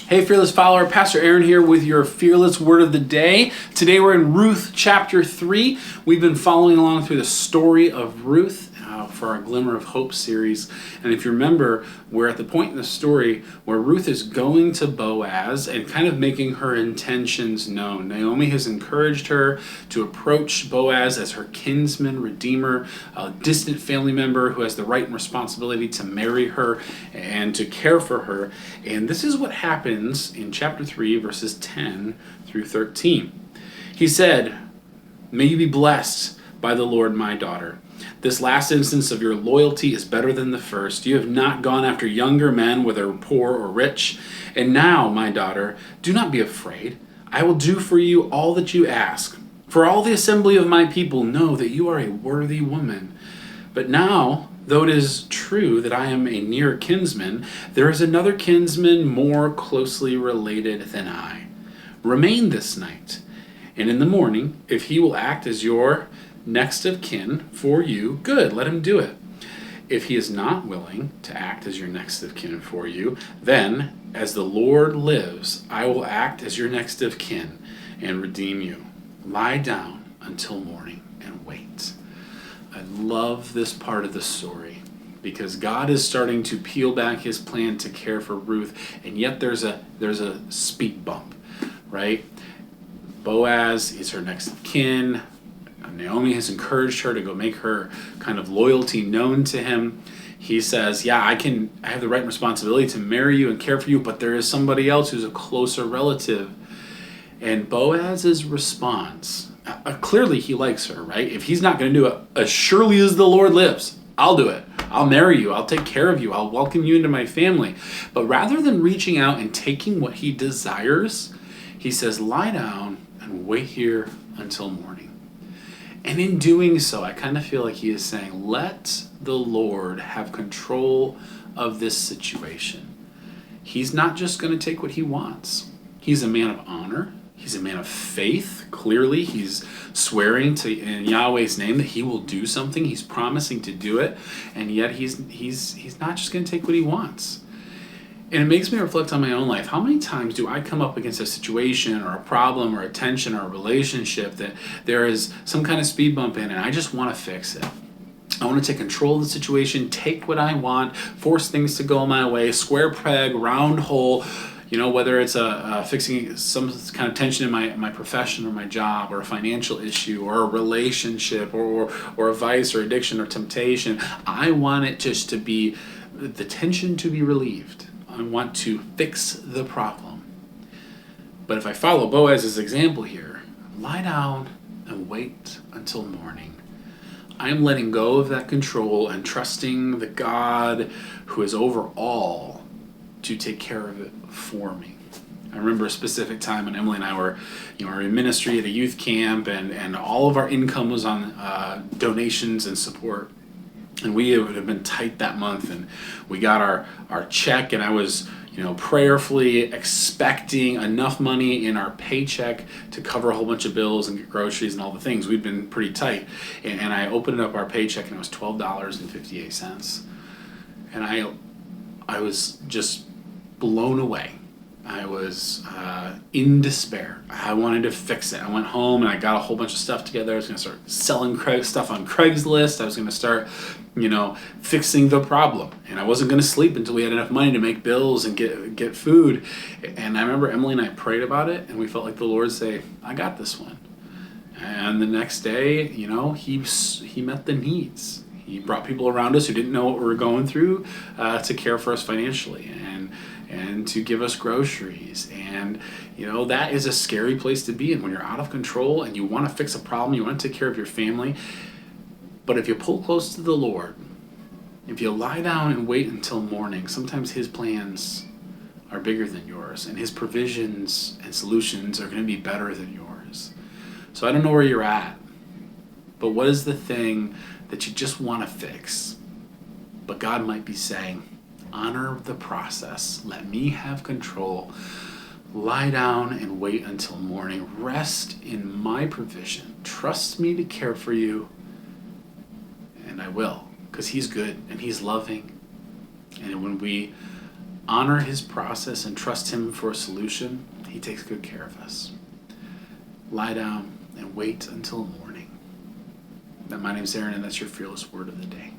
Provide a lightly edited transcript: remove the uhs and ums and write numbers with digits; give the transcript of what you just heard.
Hey, Fearless Follower, Pastor Aaron here with your Fearless Word of the Day. Today we're in Ruth chapter 3. We've been following along through the story of Ruth for our Glimmer of Hope series. And if you remember, we're at the point in the story where Ruth is going to Boaz and kind of making her intentions known. Naomi has encouraged her to approach Boaz as her kinsman redeemer, a distant family member who has the right and responsibility to marry her and to care for her. And this is what happens in chapter 3, verses 10 through 13. He said, "May you be blessed by the Lord, my daughter. This last instance of your loyalty is better than the first. You have not gone after younger men, whether poor or rich. And now, my daughter, do not be afraid. I will do for you all that you ask. For all the assembly of my people know that you are a worthy woman. But now, though it is true that I am a near kinsman, there is another kinsman more closely related than I. Remain this night, and in the morning, if he will act as your next of kin for you, good, let him do it. If he is not willing to act as your next of kin for you, then, as the Lord lives, I will act as your next of kin and redeem you. Lie down until morning and wait." I love this part of the story because God is starting to peel back his plan to care for Ruth, and yet there's a speed bump, right? Boaz is her next of kin. Naomi has encouraged her to go make her kind of loyalty known to him. He says, yeah, I have the right and responsibility to marry you and care for you, but there is somebody else who's a closer relative. And Boaz's response, clearly he likes her, right? If he's not going to do it, as surely as the Lord lives, I'll do it. I'll marry you. I'll take care of you. I'll welcome you into my family. But rather than reaching out and taking what he desires, he says, lie down and wait here until morning. And in doing so, I kind of feel like he is saying, let the Lord have control of this situation. He's not just going to take what he wants. He's a man of honor. He's a man of faith. Clearly, he's swearing in Yahweh's name that he will do something. He's promising to do it. And yet he's not just going to take what he wants. And it makes me reflect on my own life. How many times do I come up against a situation or a problem or a tension or a relationship that there is some kind of speed bump in and I just want to fix it? I want to take control of the situation, take what I want, force things to go my way, square peg, round hole, whether it's fixing some kind of tension in my profession or my job or a financial issue or a relationship or a vice or addiction or temptation. I want it just to be, the tension to be relieved. I want to fix the problem. But if I follow Boaz's example here, lie down and wait until morning. I am letting go of that control and trusting the God who is over all to take care of it for me. I remember a specific time when Emily and I were in ministry at a youth camp, and all of our income was on donations and support. And we would have been tight that month, and we got our check, and I was prayerfully expecting enough money in our paycheck to cover a whole bunch of bills and get groceries and all the things. We'd been pretty tight. And I opened up our paycheck, and it was $12.58. And I was just blown away. I was in despair. I wanted to fix it. I went home and I got a whole bunch of stuff together. I was going to start selling stuff on Craigslist. I was going to start, fixing the problem. And I wasn't going to sleep until we had enough money to make bills and get food. And I remember Emily and I prayed about it, and we felt like the Lord say, I got this one. And the next day, he met the needs. He brought people around us who didn't know what we were going through to care for us financially and to give us groceries. And, that is a scary place to be in when you're out of control and you want to fix a problem, you want to take care of your family. But if you pull close to the Lord, if you lie down and wait until morning, sometimes his plans are bigger than yours, and his provisions and solutions are going to be better than yours. So I don't know where you're at, but what is the thing that you just want to fix? But God might be saying, honor the process. Let me have control. Lie down and wait until morning. Rest in my provision. Trust me to care for you. And I will, because he's good and he's loving. And when we honor his process and trust him for a solution, he takes good care of us. Lie down and wait until morning. My name's Aaron, and that's your Fearless Word of the Day.